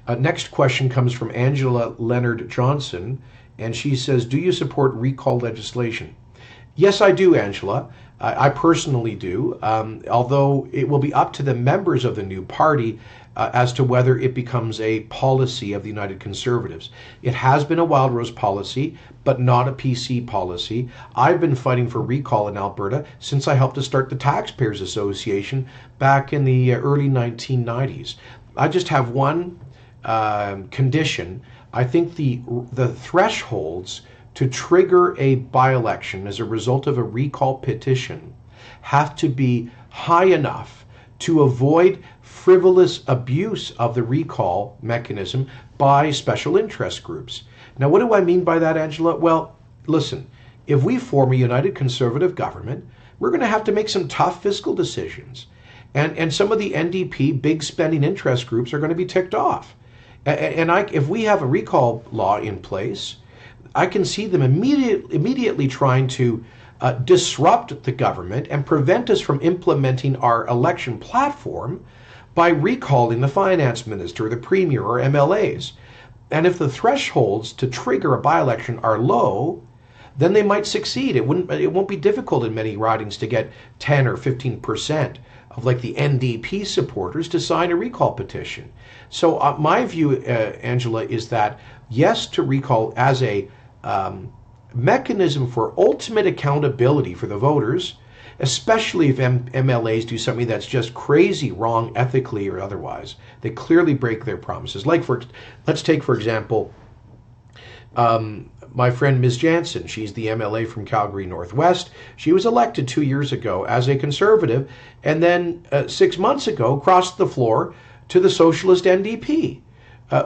Next question comes from Angela Leonard Johnson, and she says, do you support recall legislation? Yes, I do, Angela. I personally do, although it will be up to the members of the new party as to whether it becomes a policy of the United Conservatives. It has been a Wild Rose policy, but not a PC policy. I've been fighting for recall in Alberta since I helped to start the Taxpayers Association back in the early 1990s. I just have one condition. I think the thresholds to trigger a by-election as a result of a recall petition have to be high enough to avoid frivolous abuse of the recall mechanism by special interest groups. Now, what do I mean by that, Angela? Well, listen, if we form a united Conservative government, we're going to have to make some tough fiscal decisions. And some of the NDP big spending interest groups are going to be ticked off. And if we have a recall law in place, I can see them immediately trying to disrupt the government and prevent us from implementing our election platform by recalling the finance minister, the premier, or MLAs. And if the thresholds to trigger a by-election are low, then they might succeed. It won't be difficult in many ridings to get 10 or 15% of like the NDP supporters to sign a recall petition. So my view, Angela, is that yes to recall as a mechanism for ultimate accountability for the voters, especially if MLAs do something that's just crazy wrong ethically or otherwise. They clearly break their promises. Let's take, for example, my friend Ms. Jansen. She's the MLA from Calgary Northwest. She was elected 2 years ago as a Conservative, and then 6 months ago crossed the floor to the Socialist NDP,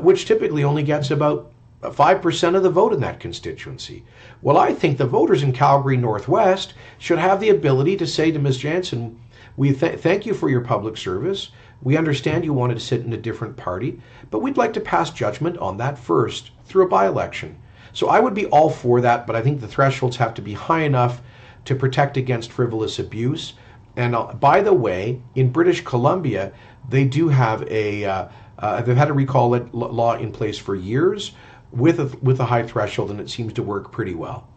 which typically only gets about 5% of the vote in that constituency. Well, I think the voters in Calgary Northwest should have the ability to say to Ms. Jansen, we thank you for your public service. We understand you wanted to sit in a different party, but we'd like to pass judgment on that first through a by-election. So I would be all for that, but I think the thresholds have to be high enough to protect against frivolous abuse. And by the way, in British Columbia, they do have they've had a recall law in place for years with a high threshold, and it seems to work pretty well.